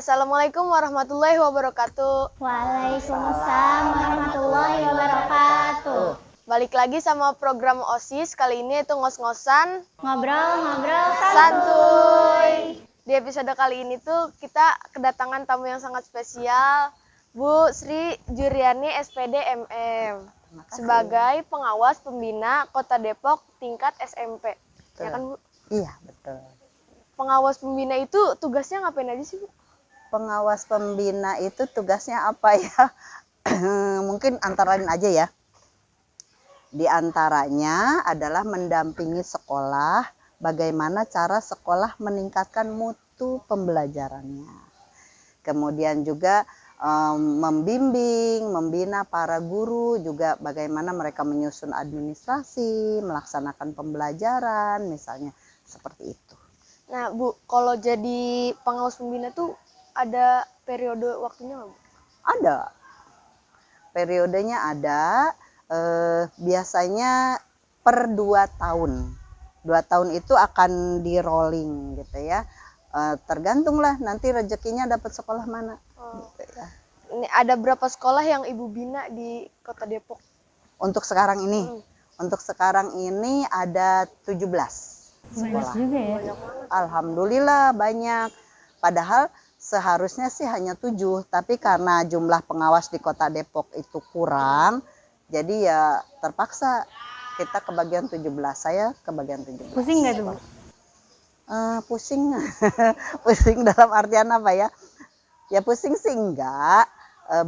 Assalamualaikum warahmatullahi wabarakatuh. Waalaikumsalam warahmatullahi wabarakatuh. Balik lagi sama program OSIS, kali ini itu ngos-ngosan Ngobrol-ngobrol santuy. Di episode kali ini tuh kita kedatangan tamu yang sangat spesial, Bu Sri Juryani SPD MM, sebagai pengawas pembina Kota Depok tingkat SMP. Betul. Ya kan, Bu? Iya, betul. Pengawas pembina itu tugasnya ngapain aja sih, Bu? Pengawas pembina itu tugasnya apa ya? Mungkin antara lain aja ya. Di antaranya adalah mendampingi sekolah, bagaimana cara sekolah meningkatkan mutu pembelajarannya. Kemudian juga membimbing, membina para guru, juga bagaimana mereka menyusun administrasi, melaksanakan pembelajaran, misalnya seperti itu. Nah, Bu, kalau jadi pengawas pembina tuh ada periode waktunya nggak, Bu? Ada. Periodenya ada, biasanya per 2 tahun. 2 tahun itu akan di rolling gitu ya. Tergantunglah nanti rezekinya dapat sekolah mana. Gitu ya. Ini ada berapa sekolah yang Ibu bina di Kota Depok? Untuk sekarang ini, untuk sekarang ini ada 17 Banyak sekolah. juga ya. Alhamdulillah banyak. Padahal seharusnya sih hanya 7, tapi karena jumlah pengawas di Kota Depok itu kurang, jadi ya terpaksa kita kebagian 17. Saya kebagian 17. Pusing nggak tuh, Bu? Pusing. Pusing dalam artian apa ya? Ya pusing sih enggak,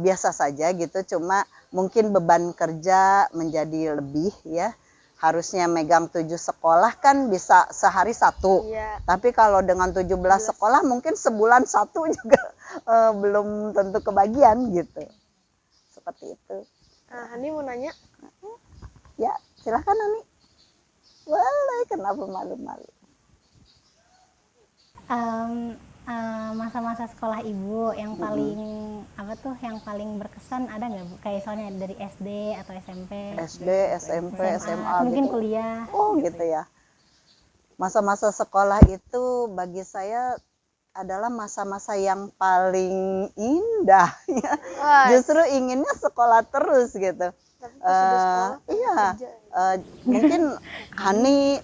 biasa saja gitu, cuma mungkin beban kerja menjadi lebih ya. Harusnya megang 7 sekolah kan bisa sehari 1. Iya. Tapi kalau dengan 17 sekolah mungkin sebulan 1 juga belum tentu kebagian gitu. Seperti itu. Nah, Hani mau nanya. Ya, silahkan Ani. Boleh, kenapa malu-malu? Masa-masa sekolah Ibu yang paling yang paling berkesan ada nggak, Bu? Kayak soalnya dari SD atau SMP? SD, SMP, SMA mungkin gitu. kuliah. Oh gitu ya. Masa-masa sekolah itu bagi saya adalah masa-masa yang paling indah ya. Wah, Justru inginnya sekolah terus gitu. tapi pas udah sekolah Iya, kerja. mungkin Hani,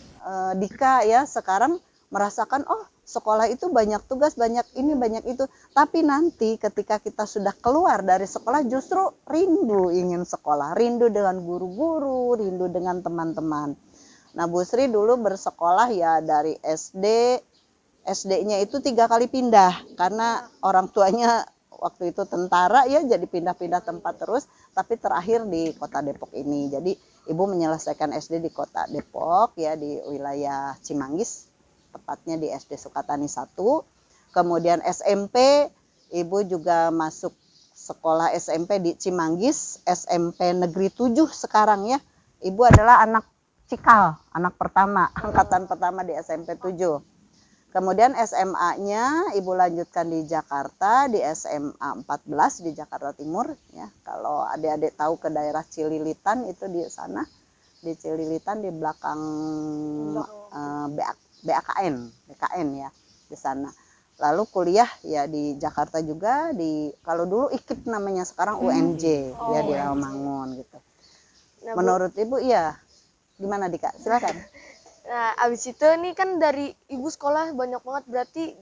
Dika ya sekarang merasakan oh sekolah itu banyak tugas, banyak ini, banyak itu. Tapi nanti ketika kita sudah keluar dari sekolah justru rindu ingin sekolah, rindu dengan guru-guru, rindu dengan teman-teman. Nah, Bu Sri dulu bersekolah ya dari SD, SD-nya itu 3 kali pindah karena orang tuanya waktu itu tentara ya, jadi pindah-pindah tempat terus, tapi terakhir di Kota Depok ini. Jadi Ibu menyelesaikan SD di Kota Depok ya, di wilayah Cimanggis, tepatnya di SD Sukatani 1. Kemudian SMP Ibu juga masuk sekolah SMP di Cimanggis, SMP Negeri 7 sekarang ya. Ibu adalah anak Cikal, anak pertama, angkatan pertama di SMP 7. Kemudian SMA-nya Ibu lanjutkan di Jakarta, di SMA 14 di Jakarta Timur ya. Kalau adik-adik tahu ke daerah Cililitan itu di sana, di Cililitan di belakang BKN ya di sana. Lalu kuliah ya di Jakarta juga, di kalau dulu IKIP namanya, sekarang UNJ ya di Rawamangun gitu. Nah, Menurut Ibu iya gimana Dika? Silakan. Nah, abis itu nih kan dari Ibu sekolah banyak banget, berarti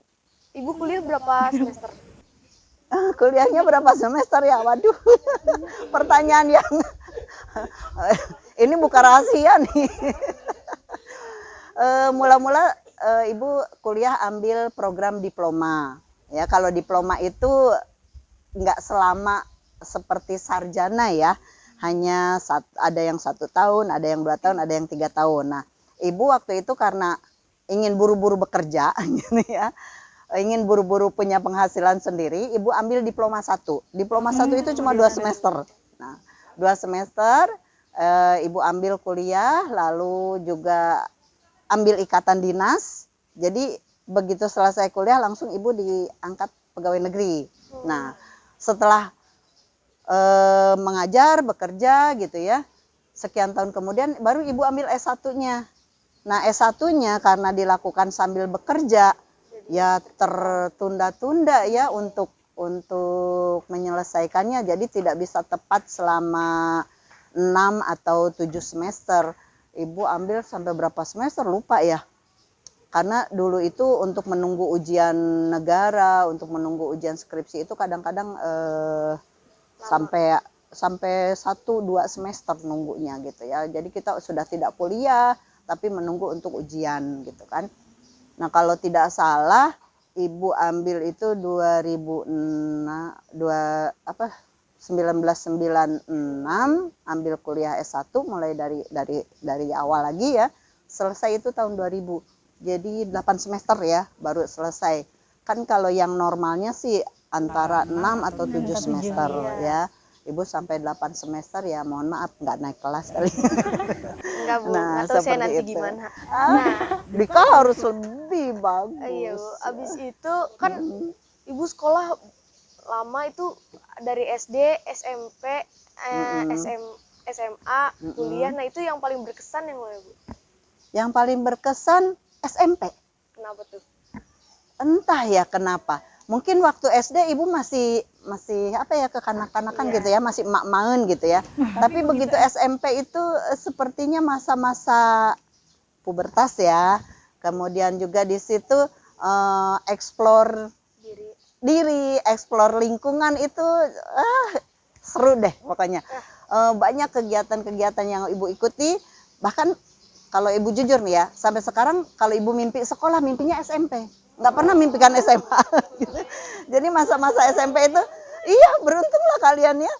Ibu kuliah berapa semester? Kuliahnya berapa semester ya? Waduh, pertanyaan yang ini bukan rahasia nih. Mula-mula Ibu kuliah ambil program diploma. Ya, kalau diploma itu nggak selama seperti sarjana ya. Hanya ada yang 1 tahun, ada yang 2 tahun, ada yang 3 tahun. Nah, Ibu waktu itu karena ingin buru-buru bekerja gitu ya. Ingin buru-buru punya penghasilan sendiri, Ibu ambil diploma 1. Diploma 1 itu cuma 2 semester. Nah, 2 semester Ibu ambil kuliah, lalu juga ambil ikatan dinas. Jadi begitu selesai kuliah langsung Ibu diangkat pegawai negeri. Nah, setelah mengajar, bekerja gitu ya, sekian tahun kemudian baru Ibu ambil S1-nya. Nah, S1-nya karena dilakukan sambil bekerja, ya tertunda-tunda ya untuk menyelesaikannya, jadi tidak bisa tepat selama 6 atau 7 semester. Ibu ambil sampai berapa semester lupa ya. Karena dulu itu untuk menunggu ujian negara, untuk menunggu ujian skripsi itu kadang-kadang sampai 1-2 semester nunggunya gitu ya. Jadi kita sudah tidak kuliah tapi menunggu untuk ujian gitu kan. Nah, kalau tidak salah Ibu ambil itu 1996 ambil kuliah S1 mulai dari awal lagi ya. Selesai itu tahun 2000. Jadi 8 semester ya baru selesai. Kan kalau yang normalnya sih antara 6 atau 7 semester ya. Ibu sampai 8 semester ya, mohon maaf nggak naik kelas kali. Enggak Bu, Nah, nggak tahu saya seperti nanti itu. gimana. Dika harus lebih bagus. Iya Bu, abis itu kan Ibu sekolah lama itu dari SD, SMP, SMA, kuliah. Nah itu yang paling berkesan yang mana Bu? Yang paling berkesan SMP. Kenapa tuh? Entah ya kenapa. Mungkin waktu SD Ibu masih apa ya kekanak-kanakan gitu ya, masih mak-maen gitu ya. Tapi begitu SMP itu sepertinya masa-masa pubertas ya. Kemudian juga di situ explore diri, explore lingkungan itu seru deh pokoknya. Banyak kegiatan-kegiatan yang Ibu ikuti. Bahkan kalau Ibu jujur nih ya, sampai sekarang kalau Ibu mimpi sekolah, mimpinya SMP. Nggak pernah mimpikan SMA. Gitu. Jadi masa-masa SMP itu, iya beruntunglah kalian ya.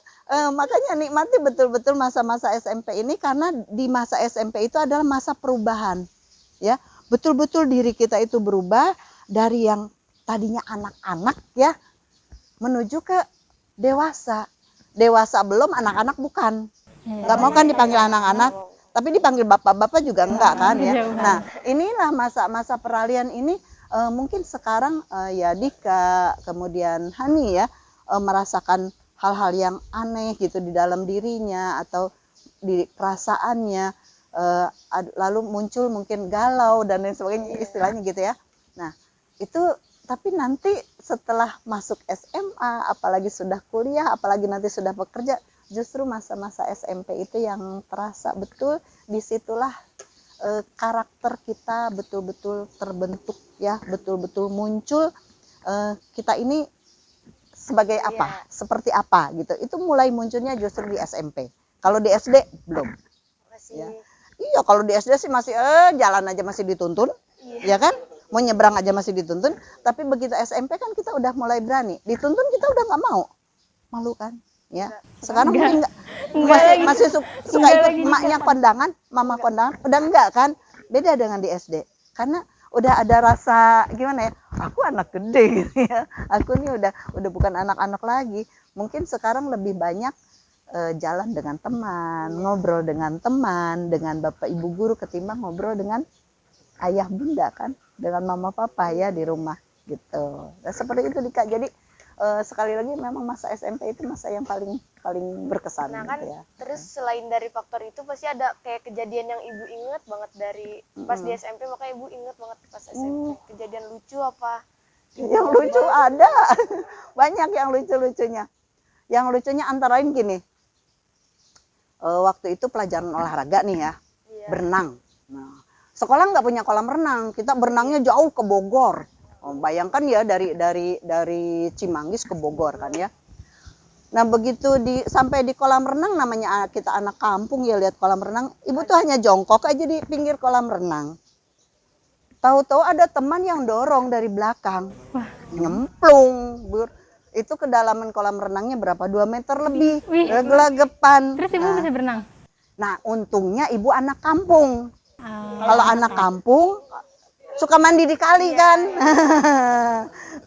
Makanya nikmati betul-betul masa-masa SMP ini karena di masa SMP itu adalah masa perubahan. Ya, betul-betul diri kita itu berubah dari yang tadinya anak-anak ya menuju ke dewasa. Dewasa belum, anak-anak bukan. Nggak mau kan dipanggil anak-anak, tapi dipanggil bapak-bapak juga enggak kan ya. Nah, inilah masa-masa peralihan ini mungkin sekarang ya Dika, kemudian Hani ya merasakan hal-hal yang aneh gitu di dalam dirinya atau di perasaannya, lalu muncul mungkin galau dan lain sebagainya istilahnya gitu ya. Nah, itu tapi nanti setelah masuk SMA, apalagi sudah kuliah, apalagi nanti sudah bekerja, justru masa-masa SMP itu yang terasa betul. Disitulah karakter kita betul-betul terbentuk ya, betul-betul muncul kita ini sebagai apa, seperti apa gitu. Itu mulai munculnya justru di SMP. Kalau di SD belum. Ya. Iya, kalau di SD sih masih jalan aja masih dituntun, ya kan? Mau nyebrang aja masih dituntun. Tapi begitu SMP kan kita udah mulai berani. Dituntun kita udah nggak mau, malu kan? Ya. Sekarang mungkin masih suka ikut emaknya kondangan, mama kondangan, udah enggak kan? Beda dengan di SD. Karena udah ada rasa gimana ya? Aku anak gede gitu ya. Aku ini udah bukan anak-anak lagi. Mungkin sekarang lebih banyak jalan dengan teman, ngobrol dengan teman, dengan bapak ibu guru ketimbang ngobrol dengan ayah bunda kan, dengan mama papa ya di rumah gitu. Nah, seperti itu Dika. Jadi sekali lagi memang masa SMP itu masa yang paling berkesan. Nah kan gitu ya. terus selain dari faktor itu pasti ada kayak kejadian yang Ibu inget banget dari pas di SMP, makanya Ibu inget banget pas SMP. Kejadian lucu apa? Yang lucu ada banyak yang lucu-lucunya. Yang lucunya antara lain gini, waktu itu pelajaran olahraga nih ya, berenang. Nah, sekolah nggak punya kolam renang, kita berenangnya jauh ke Bogor. Bayangkan ya dari Cimanggis ke Bogor kan ya. Nah begitu sampai di kolam renang, namanya kita anak kampung ya, lihat kolam renang, Ibu tuh hanya jongkok aja di pinggir kolam renang. Tahu-tahu ada teman yang dorong dari belakang, nyemplung, itu kedalaman kolam renangnya berapa? 2 meter lebih, gelagapan. Terus Ibu bisa berenang? Nah untungnya Ibu anak kampung. Kalau anak kampung suka mandi di kali kan.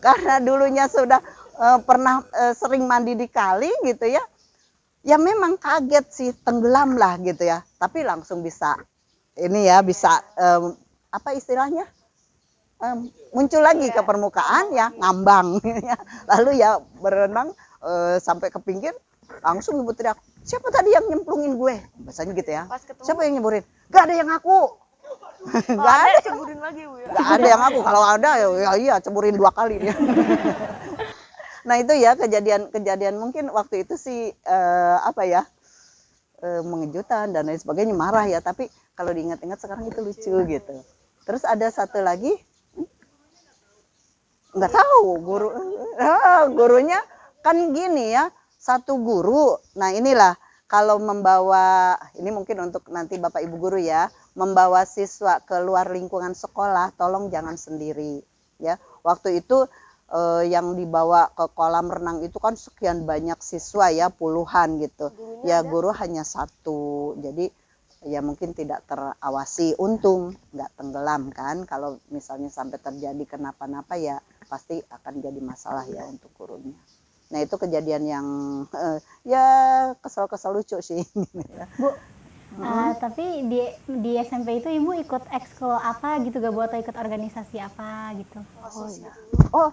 Karena dulunya sudah pernah sering mandi di kali gitu ya. Ya memang kaget sih, tenggelam lah gitu ya. Tapi langsung bisa ini ya, bisa apa istilahnya? Muncul lagi ke permukaan ya, ngambang. Lalu ya berenang sampai ke pinggir, langsung Ibu teriak, "Siapa tadi yang nyemplungin gue?" Biasanya gitu ya. Siapa yang nyemburin? "Gak ada yang ngaku." Kalau Nggak ada ada, ceburin lagi Bu ya. nggak ada yang ngaku. Kalau ada ya iya ceburin 2 kali dia. Nah itu ya kejadian mungkin waktu itu sih apa ya mengejutkan dan lain sebagainya, marah ya, tapi kalau diingat-ingat sekarang itu lucu gitu. Terus ada satu lagi nggak tahu gurunya kan gini ya, satu guru. Nah inilah kalau membawa ini mungkin untuk nanti Bapak Ibu guru ya, membawa siswa keluar lingkungan sekolah tolong jangan sendiri ya. Waktu itu yang dibawa ke kolam renang itu kan sekian banyak siswa ya, puluhan gitu. Ya guru hanya satu, jadi ya mungkin tidak terawasi, untung nggak tenggelam kan. Kalau misalnya sampai terjadi kenapa-napa ya pasti akan jadi masalah ya untuk gurunya. Nah itu kejadian yang ya kesel-kesel lucu sih. Bu, tapi di SMP itu Ibu ikut ekskul apa gitu gak, buat ikut organisasi apa gitu? Oh ya. Oh,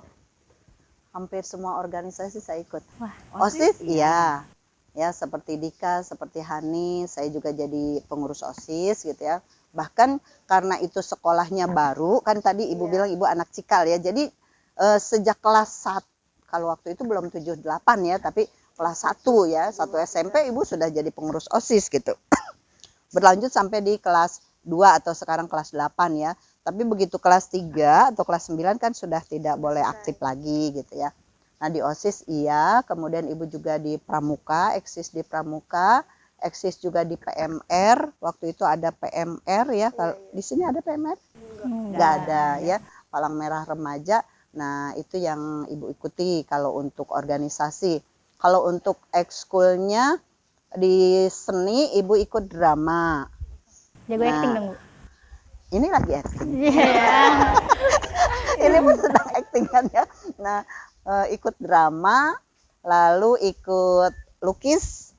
hampir semua organisasi saya ikut. Wah, OSIS iya. Ya seperti Dika, seperti Hani, saya juga jadi pengurus OSIS gitu ya. Bahkan karena itu sekolahnya baru, kan tadi Ibu bilang Ibu anak Cikal ya. Jadi sejak kelas 1, kalau waktu itu belum 7-8 ya, tapi kelas 1 ya, 1 SMP Ibu sudah jadi pengurus OSIS gitu. Berlanjut sampai di kelas 2 atau sekarang kelas 8 ya. Tapi begitu kelas 3 atau kelas 9 kan sudah tidak boleh aktif lagi gitu ya. Nah di OSIS iya, kemudian Ibu juga di Pramuka, eksis di Pramuka, eksis juga di PMR. Waktu itu ada PMR ya, kalau di sini ada PMR? Enggak ada ya, Palang Merah Remaja. Nah itu yang Ibu ikuti kalau untuk organisasi. Kalau untuk ekskulnya di seni Ibu ikut drama. jago acting dong Bu? Ini lagi acting. Iya. Ini pun sedang acting kan ya. Nah ikut drama, lalu ikut lukis,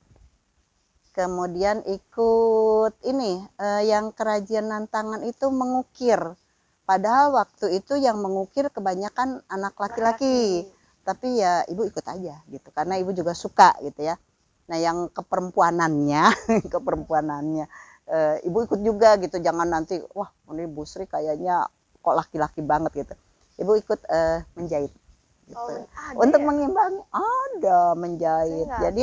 kemudian ikut ini yang kerajinan tangan itu mengukir. Padahal waktu itu yang mengukir kebanyakan anak laki-laki. Tapi ya Ibu ikut aja gitu karena Ibu juga suka gitu ya. Nah yang keperempuanannya Ibu ikut juga gitu, jangan nanti wah ini Bu Sri kayaknya kok laki-laki banget gitu. Ibu ikut menjahit gitu. Untuk mengimbangi ada menjahit. Jadi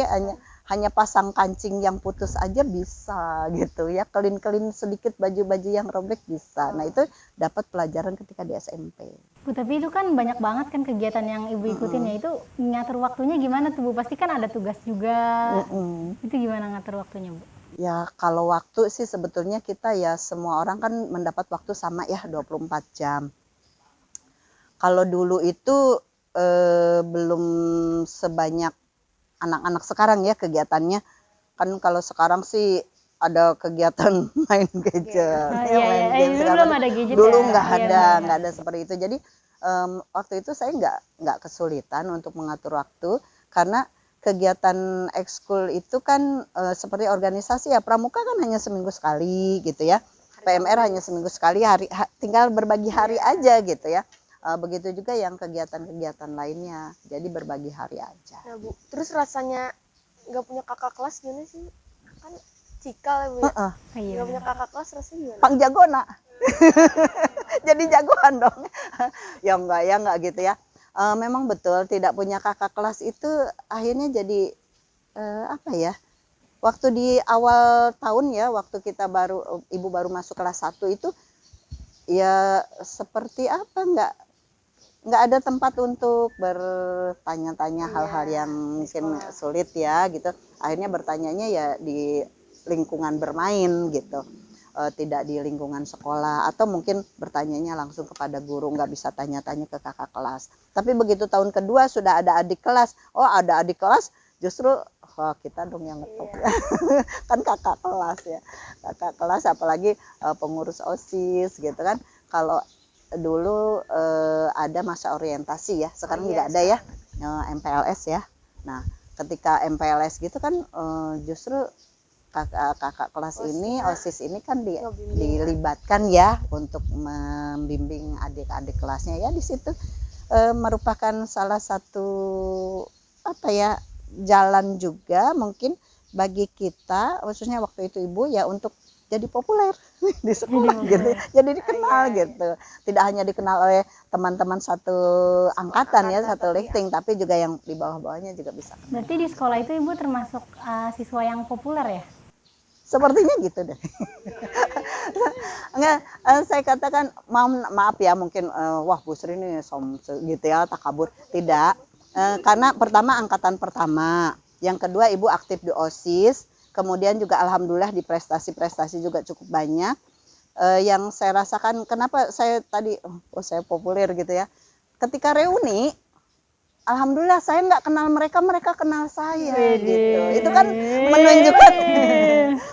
hanya pasang kancing yang putus aja bisa gitu ya, kelin-kelin sedikit baju-baju yang robek bisa. Nah itu dapat pelajaran ketika di SMP. Bu, tapi itu kan banyak banget kan kegiatan yang Ibu ikutin ya, itu ngatur waktunya gimana tuh Bu? Pasti kan ada tugas juga. Itu gimana ngatur waktunya Bu? Ya kalau waktu sih sebetulnya kita ya semua orang kan mendapat waktu sama ya 24 jam. Kalau dulu itu belum sebanyak anak-anak sekarang ya kegiatannya. Kan kalau sekarang sih ada kegiatan main gadget. Main gadget. Dulu belum ada gadget Dulu ya? nggak ada seperti itu. Jadi waktu itu saya nggak kesulitan untuk mengatur waktu karena kegiatan ekskul itu kan seperti organisasi ya, Pramuka kan hanya seminggu sekali gitu ya, PMR hanya seminggu sekali, tinggal berbagi hari aja gitu ya. Begitu juga yang kegiatan-kegiatan lainnya, jadi berbagi hari aja. Nah Bu, terus rasanya nggak punya kakak kelas gimana sih? Kan Cikal ya Bu ya? Nggak punya kakak kelas rasanya gimana? Pang jagona. Jadi jagoan dong. Ya enggak gitu ya. Memang betul tidak punya kakak kelas itu akhirnya jadi apa ya? Waktu di awal tahun ya, waktu kita Ibu baru masuk kelas 1 itu ya seperti apa nggak ada tempat untuk bertanya-tanya hal-hal yang mungkin sulit ya gitu. Akhirnya bertanyanya ya di lingkungan bermain gitu. Tidak di lingkungan sekolah, atau mungkin bertanyanya langsung kepada guru, nggak bisa tanya-tanya ke kakak kelas. Tapi begitu tahun kedua sudah ada adik kelas, ada adik kelas, justru kita dong yang ngetop ya. Kan kakak kelas ya, kakak kelas apalagi pengurus OSIS gitu kan. Kalau dulu ada masa orientasi ya, sekarang nggak ada ya, MPLS ya. Nah ketika MPLS gitu kan justru kakak kelas ini, OSIS ini kan dilibatkan ya untuk membimbing adik-adik kelasnya ya. Di situ merupakan salah satu apa ya, jalan juga mungkin bagi kita, khususnya waktu itu Ibu ya, untuk jadi populer di sekolah gitu, jadi dikenal gitu. Tidak hanya dikenal oleh teman-teman satu angkatan ya, satu lifting, tapi juga yang di bawah-bawahnya juga bisa kenal. Berarti di sekolah itu Ibu termasuk siswa yang populer ya? Sepertinya gitu deh. Enggak, saya katakan maaf ya mungkin wah Bu Sri ini gitu ya takabur. Tidak. Karena pertama angkatan pertama, yang kedua Ibu aktif di OSIS, kemudian juga alhamdulillah di prestasi-prestasi juga cukup banyak. Yang saya rasakan kenapa saya tadi saya populer gitu ya. Ketika reuni alhamdulillah saya nggak kenal mereka, mereka kenal saya gitu. Itu kan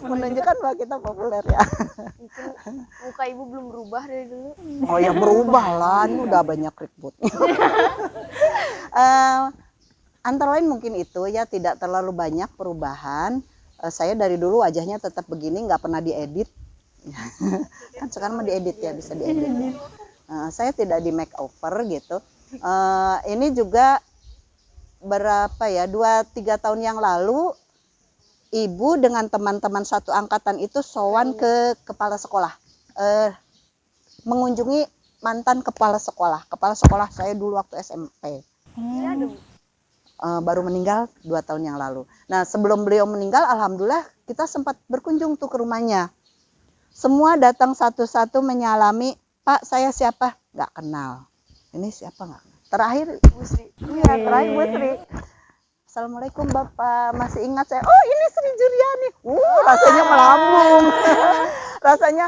menunjukkan bahwa kita populer ya. Mungkin muka ibu belum berubah dari dulu. Oh ya berubah lah, ini udah banyak ribut. Antara lain mungkin itu ya, tidak terlalu banyak perubahan. Saya dari dulu wajahnya tetap begini, nggak pernah diedit. Kan sekarang mah diedit ya, bisa diedit. Saya tidak di makeover gitu. Ini juga berapa ya 2-3 tahun yang lalu ibu dengan teman-teman satu angkatan itu sowan ke kepala sekolah, mengunjungi mantan kepala sekolah saya dulu waktu SMP. Baru meninggal 2 tahun yang lalu. Nah sebelum beliau meninggal alhamdulillah kita sempat berkunjung tuh ke rumahnya. Semua datang satu-satu menyalami, Pak saya siapa? Nggak kenal. Ini siapa nggak kenal? Terakhir Bu Sri. Iya, terakhir Bu Sri. Assalamualaikum Bapak, masih ingat saya? Oh ini Sri Juryani. Rasanya melambung. Rasanya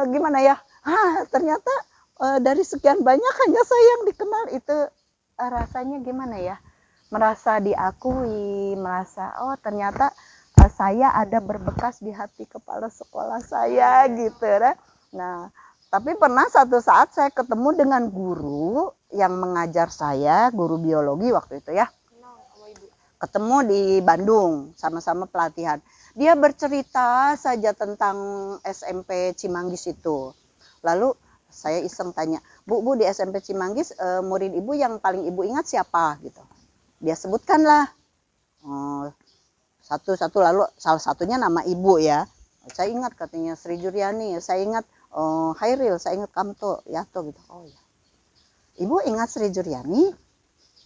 gimana ya? Ternyata dari sekian banyak hanya saya yang dikenal. Itu rasanya gimana ya? Merasa diakui, merasa oh ternyata saya ada berbekas di hati kepala sekolah saya gitu. Nah, tapi pernah satu saat saya ketemu dengan guru yang mengajar saya, guru biologi waktu itu ya. Ketemu di Bandung, sama-sama pelatihan. Dia bercerita saja tentang SMP Cimanggis itu. Lalu saya iseng tanya, Bu di SMP Cimanggis murid ibu yang paling ibu ingat siapa gitu. Dia sebutkanlah satu-satu, lalu salah satunya nama ibu ya. Saya ingat katanya Sri Juryani, saya ingat Hairil, saya ingat Kamto, Yato gitu. Oh ya. Ibu ingat Sri Juryani?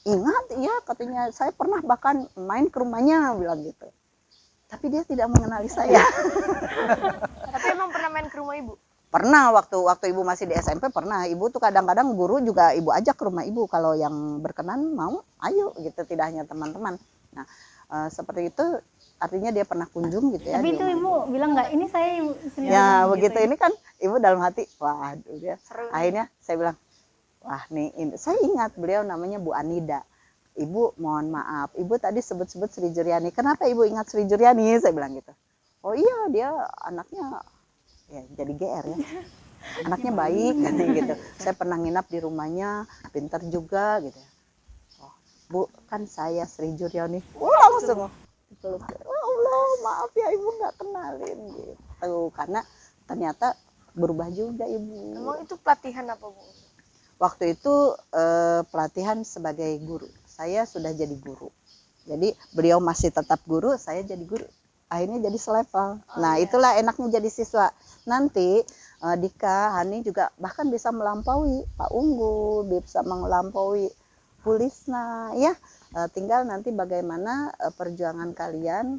Ingat, iya katanya saya pernah bahkan main ke rumahnya bilang gitu. Tapi dia tidak mengenali saya. Tapi emang pernah main ke rumah ibu? Pernah waktu ibu masih di SMP pernah. Ibu tuh kadang-kadang guru juga ibu ajak ke rumah ibu kalau yang berkenan mau, ayo gitu, tidak hanya teman-teman. Nah, seperti itu artinya dia pernah kunjung gitu ya. Tapi itu ibu bilang nggak, ini saya ya gitu, begitu ini kan ibu dalam hati, waduh dia. Akhirnya saya bilang, wah nih ini. Saya ingat beliau namanya Bu Anida. Ibu mohon maaf, ibu tadi sebut-sebut Sri Juryani. Kenapa ibu ingat Sri Juryani? Saya bilang gitu. Oh iya dia anaknya ya jadi GR ya. Anaknya baik gitu. Saya pernah nginap di rumahnya, pintar juga gitu. Oh, Bu kan saya Sri Juryani. Langsung. Oh Allah maaf ya ibu nggak kenalin gitu. Karena ternyata berubah juga ibu. Emang itu pelatihan apa Bu? Waktu itu pelatihan sebagai guru. Saya sudah jadi guru. Jadi beliau masih tetap guru, saya jadi guru. Akhirnya jadi selevel. Nah itulah enaknya jadi siswa. Nanti Dika, Hani juga bahkan bisa melampaui Pak Unggul, bisa melampaui Bu Lisna ya. Tinggal nanti bagaimana perjuangan kalian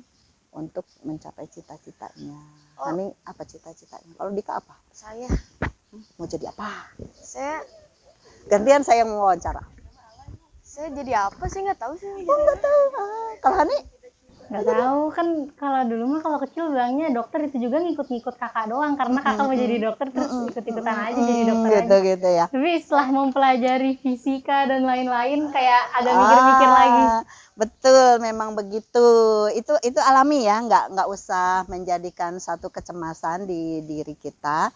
untuk mencapai cita-citanya. Hani apa cita-citanya? Kalau Dika apa? Saya. Mau jadi apa? Saya Gantian saya yang wawancara. Saya jadi apa sih, nggak tahu sih. Oh nggak tahu. Kalau Hani? Nggak tahu kan, kalau dulu mah kalau kecil bilangnya dokter itu juga ngikut-ngikut kakak doang, karena kakak mau jadi dokter terus ikut-ikutan aja jadi dokter aja. Gitu ya. Tapi setelah mempelajari fisika dan lain-lain kayak agak mikir-mikir lagi. Betul, memang begitu. Itu alami ya, nggak usah menjadikan satu kecemasan di diri kita.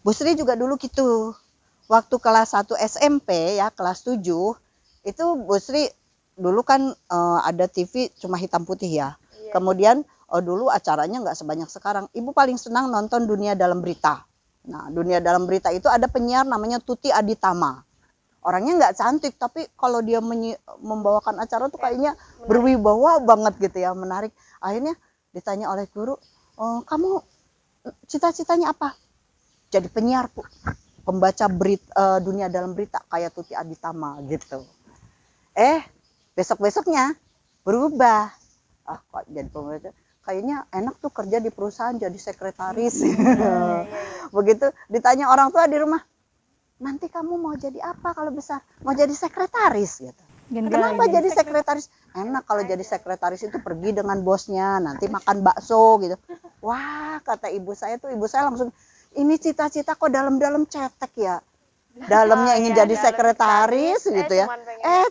Bu Sri juga dulu gitu. Waktu kelas 1 SMP ya, kelas 7, itu Bu Sri dulu kan ada TV cuma hitam putih ya. Iya. Kemudian dulu acaranya nggak sebanyak sekarang. Ibu paling senang nonton Dunia Dalam Berita. Nah, Dunia Dalam Berita itu ada penyiar namanya Tuti Aditama. Orangnya nggak cantik, tapi kalau dia membawakan acara tuh kayaknya berwibawa banget gitu ya, menarik. Akhirnya ditanya oleh guru, kamu cita-citanya apa? Jadi penyiar, Bu. Pembaca berita, dunia dalam berita kayak Tuti Aditama gitu. Besok-besoknya berubah. Kok jadi pembaca? Kayaknya enak tuh kerja di perusahaan jadi sekretaris. Begitu ditanya orang tua di rumah, nanti kamu mau jadi apa kalau besar? Mau jadi sekretaris gitu. Kenapa jadi sekretaris? Enak kalau jadi sekretaris itu pergi dengan bosnya, nanti makan bakso gitu. Wah, kata ibu saya langsung, ini cita-cita kok dalam-dalam cetek ya. Dalamnya ingin jadi sekretaris gitu ya.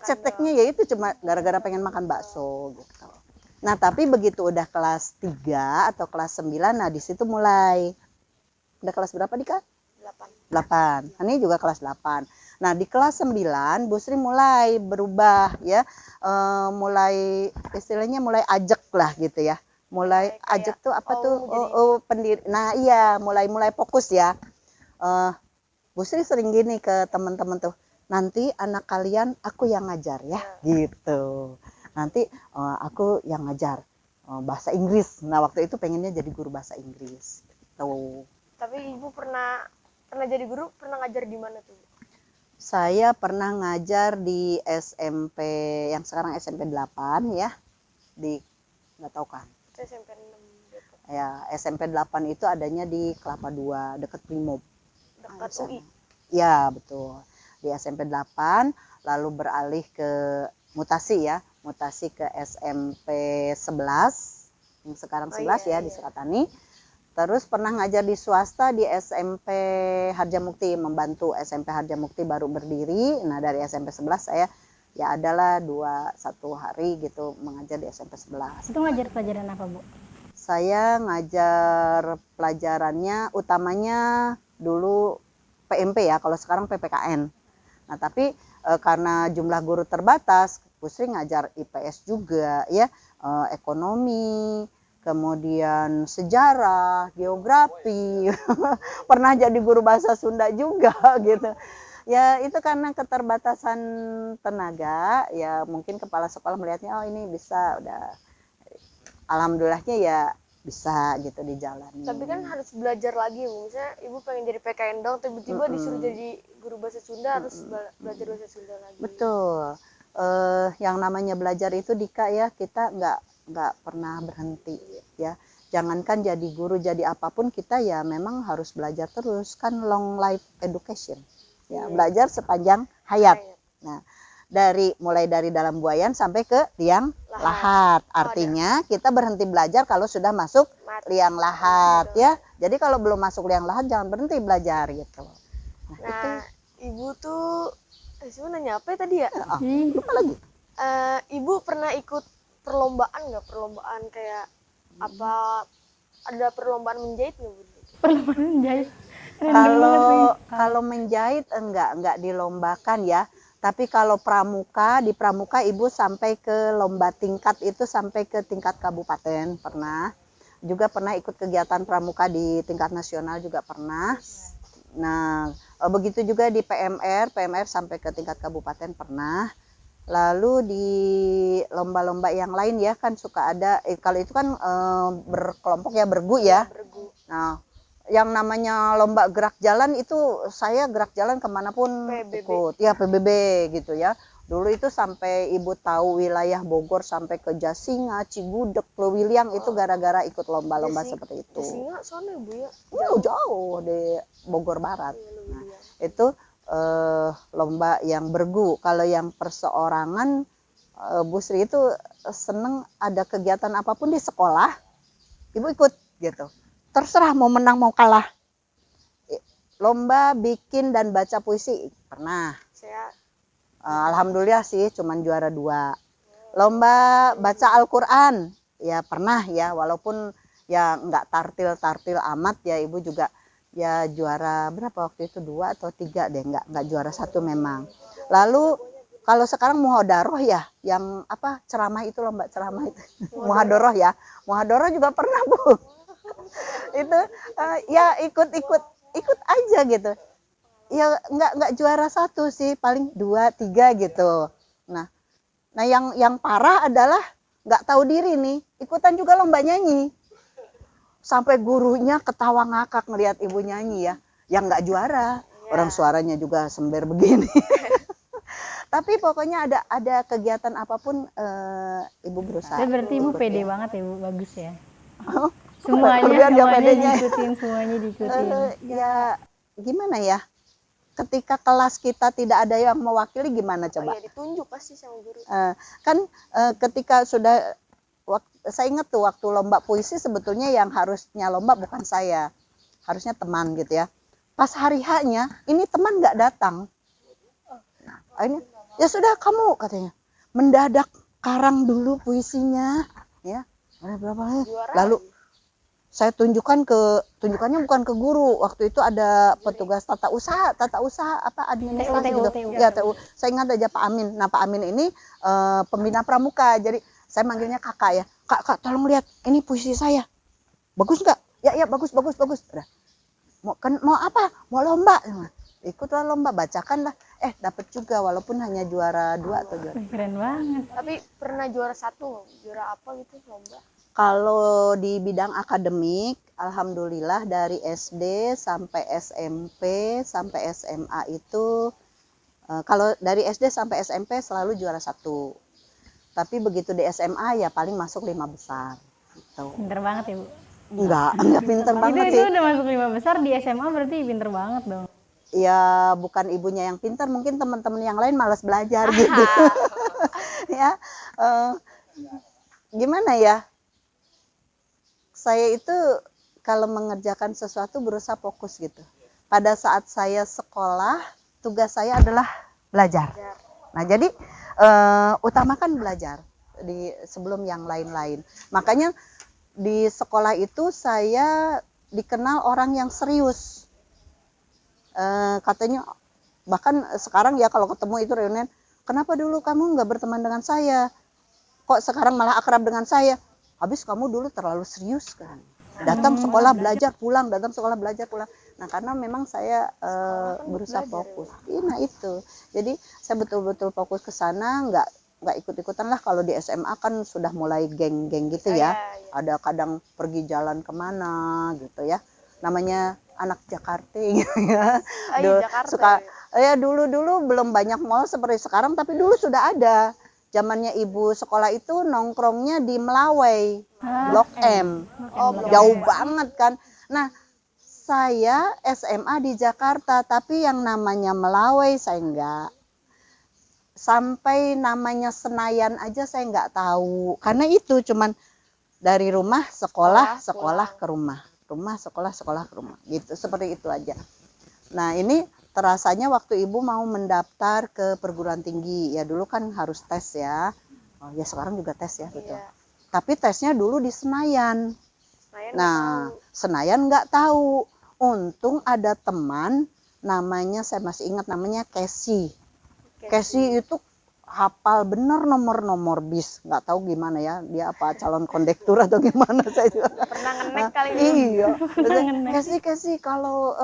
Ceteknya ya itu cuma gara-gara pengen makan bakso gitu. Nah, tapi begitu udah kelas 3 atau kelas 9, nah di situ mulai. Udah kelas berapa, Dika? 8. Ini juga kelas 8. Nah, di kelas 9 Bu Sri mulai berubah ya. Mulai istilahnya mulai ajek lah gitu ya. Mulai ajek tuh apa tuh? Pendiri. Nah, iya, mulai fokus ya. Bu Sri sering gini ke teman-teman tuh. Nanti anak kalian aku yang ngajar ya, gitu. Nanti aku yang ngajar bahasa Inggris. Nah, waktu itu pengennya jadi guru bahasa Inggris. Gitu. Tapi Ibu pernah jadi guru, pernah ngajar di mana tuh? Saya pernah ngajar di SMP yang sekarang SMP 8 ya. Nggak tahu kan? SMP 6 Depok. Ya, SMP 8 itu adanya di Kelapa 2 dekat Primob. Dekat UI. Ya, betul. Di SMP 8 lalu beralih ke mutasi ke SMP 11 yang sekarang 11 di Sukatani. Terus pernah ngajar di swasta di SMP Harjamukti, membantu SMP Harjamukti baru berdiri. Nah, dari SMP 11 saya ya adalah 1 hari gitu mengajar di SMP 11. Itu ngajar pelajaran apa, Bu? Saya ngajar pelajarannya utamanya dulu PMP ya, kalau sekarang PPKN. Nah, tapi karena jumlah guru terbatas, Bu Sri ngajar IPS juga ya, ekonomi, kemudian sejarah, geografi, pernah jadi guru bahasa Sunda juga gitu. Ya itu karena keterbatasan tenaga, ya mungkin kepala sekolah melihatnya, oh ini bisa, udah alhamdulillahnya ya bisa gitu di jalan. Tapi kan harus belajar lagi, misalnya Ibu pengen jadi PKN dong, tiba-tiba disuruh jadi guru bahasa Sunda, harus belajar bahasa Sunda lagi. Betul. Yang namanya belajar itu, Dika ya, kita nggak pernah berhenti ya. Jangankan jadi guru, jadi apapun kita ya memang harus belajar terus, kan long life education ya, belajar sepanjang hayat. Nah, mulai dari dalam buayan sampai ke liang lahat. Artinya kita berhenti belajar kalau sudah masuk liang lahat ya. Jadi kalau belum masuk liang lahat jangan berhenti belajar gitu. Nah, Ibu tuh nanya apa ya tadi ya? Lupa lagi. Ibu pernah ikut perlombaan nggak? Perlombaan kayak apa? Ada perlombaan menjahit nggak, Bu? Perlombaan menjahit. Kalau menjahit enggak dilombakan ya. Tapi kalau di pramuka Ibu sampai ke lomba tingkat itu, sampai ke tingkat kabupaten pernah. Juga pernah ikut kegiatan pramuka di tingkat nasional juga pernah. Nah, begitu juga di PMR sampai ke tingkat kabupaten pernah. Lalu di lomba-lomba yang lain ya, kan suka ada, kalau itu kan berkelompok ya, bergu ya. Nah, yang namanya lomba gerak jalan itu saya gerak jalan kemanapun ikut. Ya, PBB gitu ya. Dulu itu sampai Ibu tahu wilayah Bogor sampai ke Jasinga, Cigudeg, Lewiliang itu gara-gara ikut lomba-lomba seperti itu. Jasinga soalnya, Bu ya? Jauh di Bogor Barat. Nah, itu lomba yang bergu. Kalau yang perseorangan, Bu Sri itu seneng ada kegiatan apapun di sekolah, Ibu ikut gitu. Terserah mau menang mau kalah. Lomba bikin dan baca puisi pernah. Saya Alhamdulillah sih cuman juara 2. Lomba baca Al-Quran ya pernah ya, walaupun ya nggak tartil amat ya, Ibu juga ya juara berapa waktu itu, 2 atau 3 deh, nggak juara 1 memang. Lalu kalau sekarang muhadaroh ya, yang apa ceramah itu, lomba ceramah itu muhadaroh ya, muhadaroh juga pernah, Bu. Itu ya ikut aja gitu. Ya nggak juara 1 sih, paling 2, 3 gitu. Nah yang parah adalah nggak tahu diri nih, ikutan juga lomba nyanyi. sampai gurunya ketawa ngakak ngelihat ibu nyanyi ya, yang nggak juara. Iya. Orang suaranya juga sember begini. Tapi pokoknya ada kegiatan apapun ibu berusaha. Tapi berarti ibu ikut pede ya. banget ya bu, bagus ya. Oh, Semuanya berlebihan ya pedenya. semuanya diikutin. Ya gimana ya? Ketika kelas kita tidak ada yang mewakili gimana Oh coba? iya, ditunjuk pasti sama guru. Kan ketika sudah saya ingat tuh waktu lomba puisi sebetulnya yang harusnya lomba bukan saya, harusnya teman gitu ya. Pas hari H-nya ini teman nggak datang. Nah, akhirnya ya sudah kamu katanya mendadak karang dulu puisinya ya. Berapa Juara lalu saya tunjukkannya bukan ke guru, waktu itu ada petugas tata usaha apa administrasi TU. gitu ya, TU. Saya ingat aja Pak Amin. Nah Pak Amin ini pembina pramuka, jadi saya manggilnya kakak ya, kak tolong lihat ini puisi saya, bagus nggak? Ya bagus. Udah. Mau apa? Mau lomba? Ikutlah lomba, bacakan lah. Dapat juga walaupun hanya juara 2 atau juara. Keren banget. Tapi pernah juara 1, juara apa gitu lomba? Kalau di bidang akademik, alhamdulillah dari SD sampai SMP sampai SMA itu, kalau dari SD sampai SMP selalu juara 1. Tapi begitu di SMA ya paling masuk 5 besar. Gitu. Pinter banget ya bu. Enggak pinter banget Itu sih. udah masuk 5 besar di SMA berarti pinter banget dong. Ya bukan ibunya yang pintar, mungkin teman-teman yang lain malas belajar gitu. Ya, gimana ya? Saya itu kalau mengerjakan sesuatu berusaha fokus gitu. Pada saat saya sekolah, tugas saya adalah belajar. Nah, jadi utamakan belajar sebelum yang lain-lain. Makanya di sekolah itu saya dikenal orang yang serius. Katanya bahkan sekarang ya kalau ketemu itu reunian, kenapa dulu kamu nggak berteman dengan saya? Kok sekarang malah akrab dengan saya? Habis kamu dulu terlalu serius kan. Datang sekolah belajar pulang, datang sekolah belajar pulang. Nah karena memang saya berusaha fokus. Nah itu, jadi saya betul-betul fokus ke sana, nggak ikut-ikutan lah. Kalau di SMA kan sudah mulai geng-geng gitu ya. Ada kadang pergi jalan kemana gitu ya. Namanya anak Jakarta gitu ya. Suka ya dulu belum banyak mall seperti sekarang, tapi dulu sudah ada. Zamannya ibu sekolah itu nongkrongnya di Melawai, Blok M. Jauh banget kan. Nah, saya SMA di Jakarta, tapi yang namanya Melawai saya enggak. Sampai namanya Senayan aja saya enggak tahu. Karena itu cuman dari rumah sekolah ke rumah. Rumah sekolah ke rumah. Gitu, seperti itu aja. Nah, ini terasanya waktu ibu mau mendaftar ke perguruan tinggi, ya dulu kan harus tes ya. Oh ya sekarang juga tes ya betul. Iya. Tapi tesnya dulu di Senayan. Senayan nggak tahu. Untung ada teman namanya saya masih ingat namanya Casey. Casey itu hafal bener nomor bis, nggak tahu gimana ya dia apa calon kondektur atau gimana saya juga. Pernah ngenek kali Iya. Casey kalau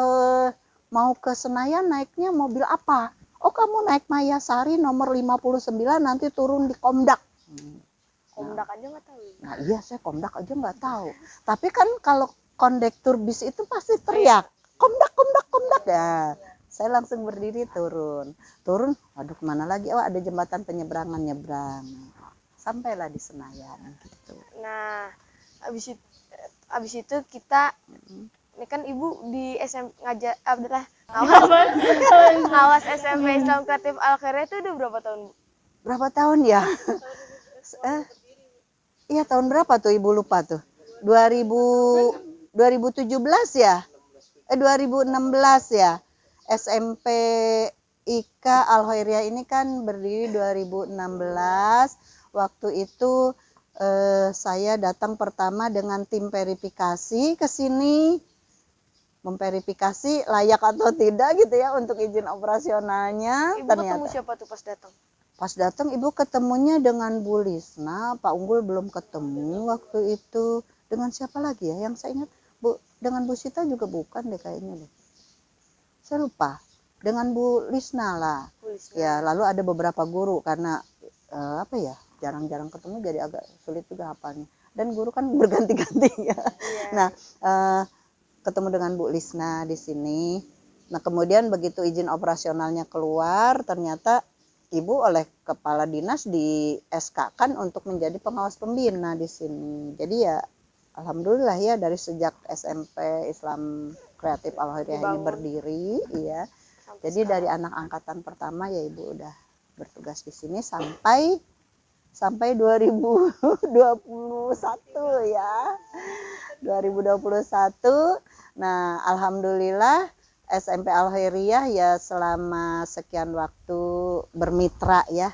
mau ke Senayan naiknya mobil apa? Oh kamu naik Mayasari nomor 59 nanti turun di Komdak. Komdak aja nggak tahu. Nah iya saya Komdak aja nggak tahu. Tapi kan kalau kondektur bis itu pasti teriak Komdak ya. Saya langsung berdiri turun. Waduh kemana lagi? Oh ada jembatan penyeberangan nyebrang. Sampailah di Senayan gitu. Nah abis itu kita ini kan ibu di SMP ngawas SMP Islam Kreatif Al Khairiyah itu udah berapa tahun bu? Berapa tahun ya? Iya tahun berapa tuh ibu lupa tuh? 2017 ya? 2016 ya? SMP IKA Al Khairiyah ini kan berdiri 2016. Waktu itu saya datang pertama dengan tim verifikasi ke sini. Memverifikasi layak atau tidak gitu ya untuk izin operasionalnya. Ibu ternyata ketemu siapa tuh pas datang? Pas datang ibu ketemunya dengan Bu Lisna, Pak Unggul belum ketemu waktu itu. Dengan siapa lagi ya? Yang saya ingat dengan Bu Sita juga bukan deh kayaknya deh. Saya lupa. Dengan Bu Lisna lah. Ya, lalu ada beberapa guru karena jarang-jarang ketemu jadi agak sulit juga hafalnya. dan guru kan berganti-ganti ya. Iya. Nah, ketemu dengan Bu Lisna di sini. Nah, kemudian begitu izin operasionalnya keluar, ternyata Ibu oleh kepala dinas di SK-kan untuk menjadi pengawas pembina di sini. Jadi ya alhamdulillah ya, dari sejak SMP Islam Kreatif Al-Khairiyah ini Dibangun. berdiri, iya. Sampai Jadi dari anak angkatan pertama ya Ibu udah bertugas di sini sampai 2021 ya. 2021. Nah, alhamdulillah SMP Al-Khairiyah ya selama sekian waktu bermitra ya.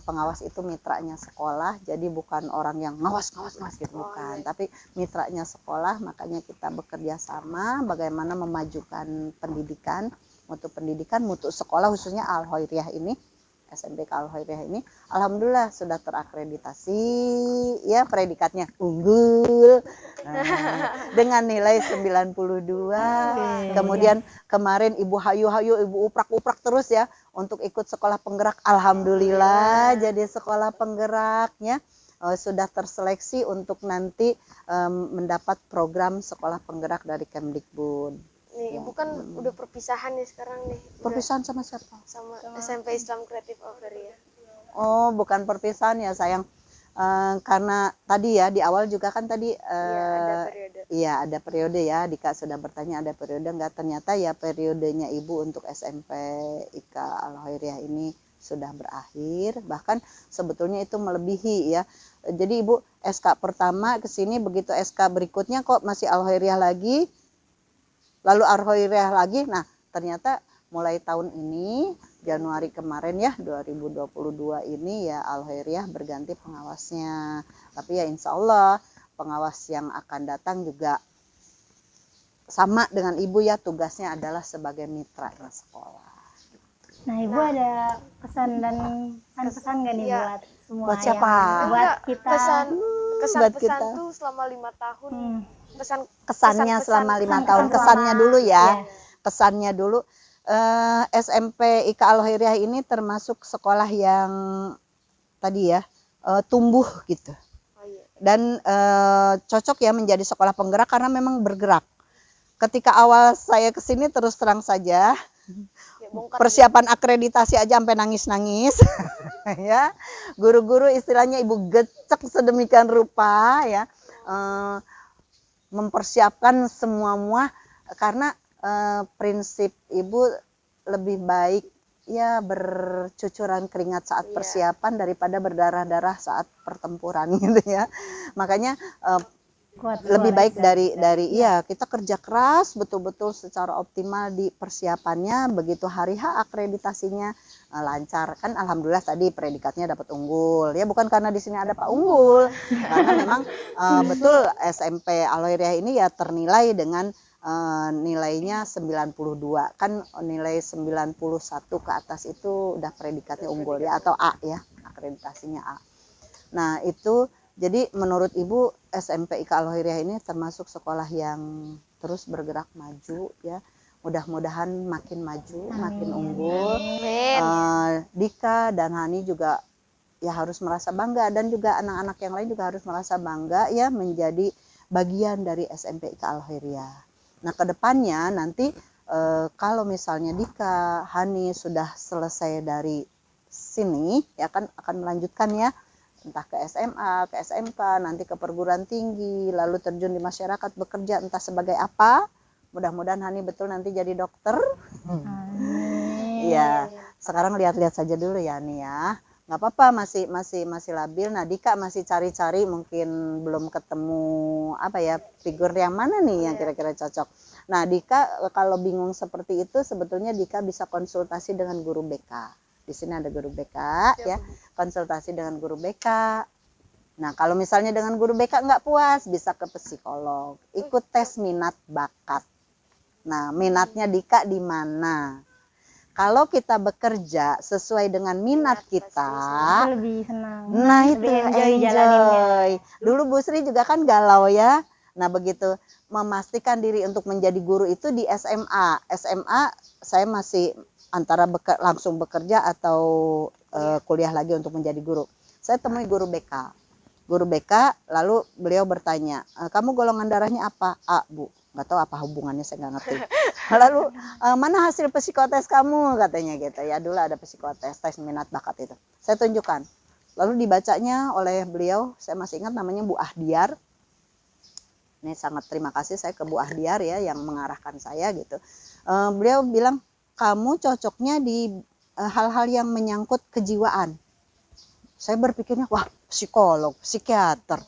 Pengawas itu mitranya sekolah, jadi bukan orang yang ngawas gitu, bukan, tapi mitranya sekolah. Makanya kita bekerja sama bagaimana memajukan pendidikan, mutu sekolah khususnya Al-Khairiyah ini, SMPK Al-Khairiyah ini alhamdulillah sudah terakreditasi ya, predikatnya unggul dengan nilai 92. Kemudian kemarin Ibu Hayu Ibu uprak terus ya untuk ikut sekolah penggerak, alhamdulillah jadi sekolah penggeraknya sudah terseleksi untuk nanti mendapat program sekolah penggerak dari Kemdikbud. Nih, Ibu kan udah perpisahan nih sekarang nih. Perpisahan sama siapa? Sama SMP Islam Kreatif Al-Khairiyah. Oh, bukan perpisahan ya sayang. Karena tadi ya di awal juga kan tadi Ada periode. iya ada periode ya, Dika sudah bertanya ada periode enggak, ternyata ya periodenya Ibu untuk SMP IKA Al-Khairiyah ini sudah berakhir, bahkan sebetulnya itu melebihi ya. Jadi Ibu SK pertama ke sini, begitu SK berikutnya kok masih Al-Khairiyah lagi, lalu Al-Khairiyah lagi. Nah, ternyata mulai tahun ini Januari kemarin ya 2022 ini ya Al-Khairiyah berganti pengawasnya. Tapi ya insya Allah pengawas yang akan datang juga sama dengan Ibu ya, tugasnya adalah sebagai mitra sekolah. Nah, Ibu ada pesan dan pesan nggak nih Iya. buat semua Buat siapa? yang buat Enggak, kita? kesan buat pesan kita. tuh selama 5 tahun. Pesan Kesannya pesan- selama 5 pesan- tahun, pesan kesannya selama- dulu ya. iya. Kesannya dulu. SMP IKA Al-Khairiyah ini termasuk sekolah yang tadi ya tumbuh gitu. Oh, iya. Dan cocok ya menjadi sekolah penggerak karena memang bergerak. Ketika awal saya kesini terus terang saja, Ya, bongkar. persiapan akreditasi aja sampai nangis-nangis ya. Guru-guru istilahnya Ibu gecek sedemikian rupa ya, mempersiapkan semua karena prinsip Ibu lebih baik ya bercucuran keringat saat persiapan daripada berdarah-darah saat pertempuran gitu ya. Makanya Kuat lebih suara baik Islam. dari iya kita kerja keras betul-betul secara optimal di persiapannya, begitu hari H akreditasinya lancar kan, alhamdulillah tadi predikatnya dapat unggul ya, bukan karena di sini ada Pak Unggul, karena memang betul SMP Al-Khairiyah ini ya ternilai dengan nilainya 92, kan nilai 91 ke atas itu udah predikatnya unggul ya, atau A ya, akreditasinya A. Nah itu jadi menurut Ibu SMP IKA Al-Khairiyah ini termasuk sekolah yang terus bergerak maju ya. Mudah-mudahan makin maju, makin unggul. Dika dan Hani juga ya harus merasa bangga, dan juga anak-anak yang lain juga harus merasa bangga ya menjadi bagian dari SMP IKA Al-Khairiyah. Nah kedepannya nanti kalau misalnya Dika, Hani sudah selesai dari sini ya kan akan melanjutkan ya, entah ke SMA, ke SMK, nanti ke perguruan tinggi, lalu terjun di masyarakat bekerja entah sebagai apa. Mudah-mudahan Hani betul nanti jadi dokter. Iya, sekarang lihat-lihat saja dulu ya Hani ya. Nggak apa-apa, masih labil. Nah Dika masih cari-cari, mungkin belum ketemu apa ya figur yang mana nih yang kira-kira cocok. Nah Dika kalau bingung seperti itu sebetulnya Dika bisa konsultasi dengan guru BK. Di sini ada guru BK ya, konsultasi dengan guru BK. Nah kalau misalnya dengan guru BK nggak puas, bisa ke psikolog, ikut tes minat bakat. Nah minatnya Dika di mana? Kalau kita bekerja sesuai dengan minat kita, Itu lebih senang. nah itu Lebih enjoy jalaninnya. enjoy. Dulu Bu Sri juga kan galau ya. Nah begitu memastikan diri untuk menjadi guru itu di SMA. SMA saya masih antara langsung bekerja atau kuliah lagi untuk menjadi guru. Saya temui guru BK. guru BK, lalu beliau bertanya, kamu golongan darahnya apa? A, Bu. Nggak tahu apa hubungannya, saya nggak ngerti. Lalu mana hasil psikotes kamu, katanya gitu ya. Dulu ada psikotes, tes minat bakat itu. Saya tunjukkan. Lalu dibacanya oleh beliau, saya masih ingat namanya Bu Ahdiar. Ini sangat terima kasih saya ke Bu Ahdiar ya yang mengarahkan saya gitu. Beliau bilang, kamu cocoknya di hal-hal yang menyangkut kejiwaan. Saya berpikirnya, wah psikolog, psikiater.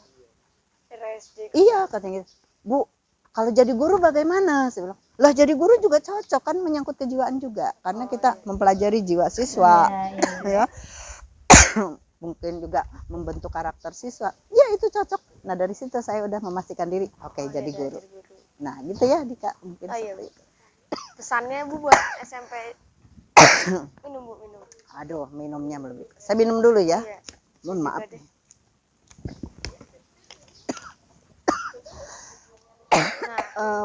RSJ. Iya katanya, Bu, kalau jadi guru bagaimana? Saya bilang, lah jadi guru juga cocok kan, menyangkut kejiwaan juga. Karena kita mempelajari jiwa siswa. Iya. Ya. Mungkin juga membentuk karakter siswa. Ya itu cocok. Nah dari situ saya udah memastikan diri, oke, jadi guru. Nah gitu ya Dika, mungkin Iya, seperti itu. Pesannya Bu buat SMP. Minum Bu, minum. Aduh, minumnya lebih. Saya minum dulu ya. Iya. Mohon maaf. deh.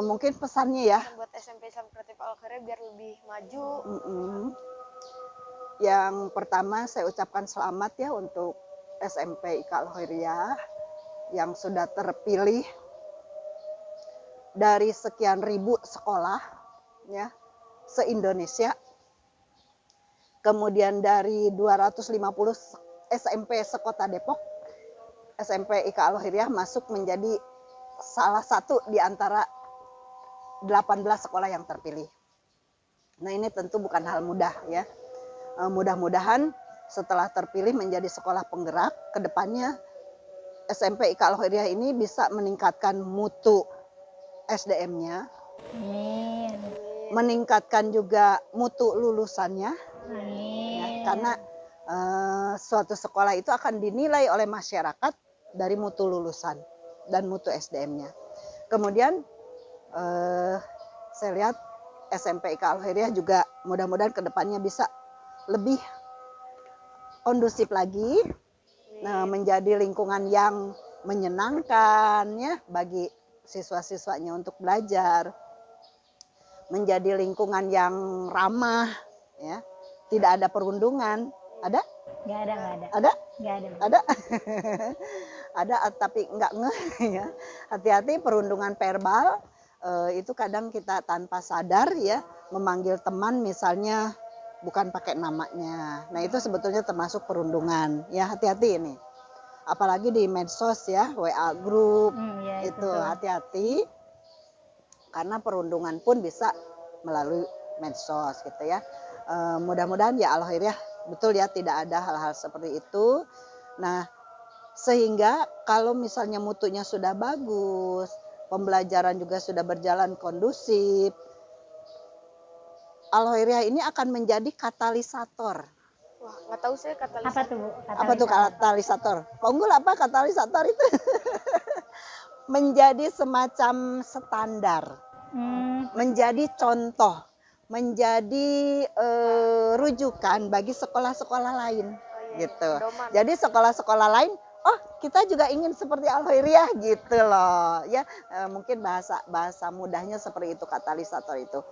Mungkin pesannya ya. Buat SMP Islam Kreatif Al-Khairiyah biar lebih maju. Yang pertama saya ucapkan selamat ya untuk SMP IK Al-Khairiyah yang sudah terpilih dari sekian ribu sekolah ya se-Indonesia. Kemudian dari 250 SMP sekota Depok, SMP IK Al-Khairiyah masuk menjadi salah satu di antara 18 sekolah yang terpilih. Nah ini tentu bukan hal mudah ya. Mudah-mudahan setelah terpilih menjadi sekolah penggerak, kedepannya SMP IK Al-Khairiyah ini bisa meningkatkan mutu SDM-nya, Amin. meningkatkan juga mutu lulusannya, Amin. ya, karena suatu sekolah itu akan dinilai oleh masyarakat dari mutu lulusan dan mutu SDM-nya. Kemudian saya lihat SMP IK Al-Khairiyah juga mudah-mudahan kedepannya bisa lebih kondusif lagi, menjadi lingkungan yang menyenangkan ya bagi siswa-siswanya untuk belajar, menjadi lingkungan yang ramah ya, tidak ada perundungan. Ada? Nggak ada. Ada? Nggak ada. Ada? Ada tapi nggak ngeh ya. Hati-hati perundungan verbal, itu kadang kita tanpa sadar ya memanggil teman misalnya bukan pakai namanya. Nah itu sebetulnya termasuk perundungan ya, hati-hati ini. Apalagi di medsos ya, WA group, Ya, itu hati-hati karena perundungan pun bisa melalui medsos gitu ya. Mudah-mudahan ya Al-Khairiyah betul ya tidak ada hal-hal seperti itu. Nah sehingga kalau misalnya mutunya sudah bagus, pembelajaran juga sudah berjalan kondusif, Al-Khairiyah ini akan menjadi katalisator. Wah, nggak tahu saya katalisator. Apa tuh Bu? Apa tuh katalisator? Pak Unggul apa katalisator itu? Menjadi semacam standar, menjadi contoh, menjadi rujukan bagi sekolah-sekolah lain, gitu. Jadi sekolah-sekolah lain, oh kita juga ingin seperti Al-Khairiyah gitu loh, ya mungkin bahasa mudahnya seperti itu katalisator itu.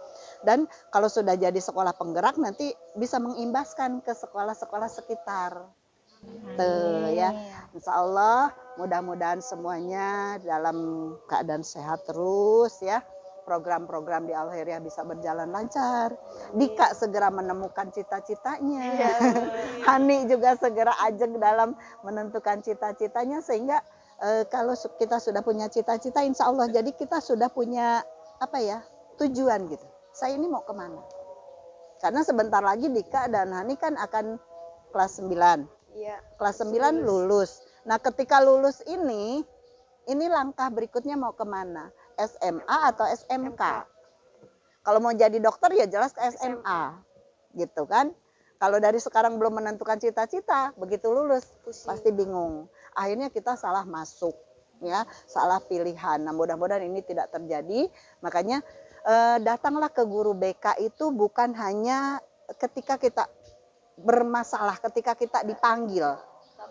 Dan kalau sudah jadi sekolah penggerak nanti bisa mengimbaskan ke sekolah-sekolah sekitar. Tuh ya, insya Allah mudah-mudahan semuanya dalam keadaan sehat terus ya. Program-program di Al-Khairiyah bisa berjalan lancar. Dika segera menemukan cita-citanya. Hani juga segera ajak dalam menentukan cita-citanya sehingga kalau kita sudah punya cita-cita, insya Allah jadi kita sudah punya apa ya tujuan gitu. Saya ini mau kemana? Karena sebentar lagi Dika dan Hani kan akan kelas 9. Iya. Kelas 9 lulus. Nah ketika lulus ini langkah berikutnya mau kemana? SMA atau SMK? Kalau mau jadi dokter ya jelas ke SMA. Gitu kan? Kalau dari sekarang belum menentukan cita-cita, begitu lulus pasti bingung. Akhirnya kita salah masuk, ya, salah pilihan. Nah mudah-mudahan ini tidak terjadi. Makanya datanglah ke guru BK itu bukan hanya ketika kita bermasalah, ketika kita dipanggil,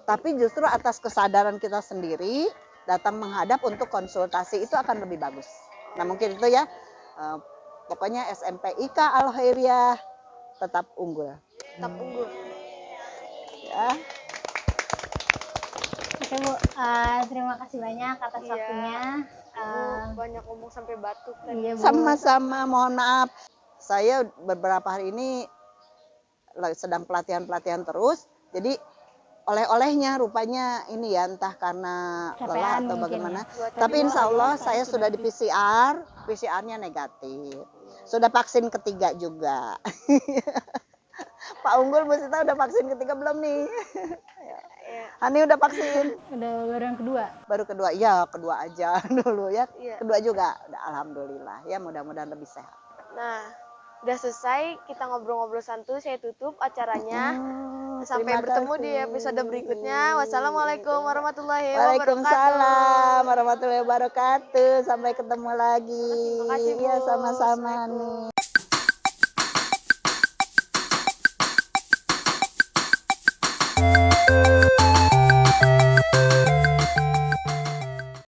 tapi justru atas kesadaran kita sendiri datang menghadap untuk konsultasi itu akan lebih bagus. Nah mungkin itu ya, pokoknya SMP IK Al-Khairiyah tetap unggul. Tetap unggul. Ya. Oke Bu, terima kasih banyak atas Iya. waktunya. Ibu banyak ngomong sampai batuk tadi. Iya Bu. Sama-sama, mohon maaf. Saya beberapa hari ini sedang pelatihan-pelatihan terus. Jadi oleh-olehnya rupanya ini ya entah karena lelah Capean atau mungkin bagaimana. ya. Tapi insya Allah saya sudah di PCR, PCR-nya negatif. Sudah vaksin ketiga juga. Pak Unggul, Bu Sita udah vaksin ketiga belum nih? Iya. Hani udah vaksin? Udah baru yang kedua. Baru kedua, ya kedua aja dulu ya. Iya. Kedua juga, udah, alhamdulillah ya mudah-mudahan lebih sehat. Nah, udah selesai kita ngobrol-ngobrol santuy. Saya tutup acaranya. Sampai Terima bertemu di kasih. episode berikutnya. Wassalamualaikum warahmatullahi wabarakatuh. Waalaikumsalam warahmatullahi wabarakatuh. Sampai ketemu lagi. Terima kasih, Bu. Iya, sama-sama Assalamualaikum. nih.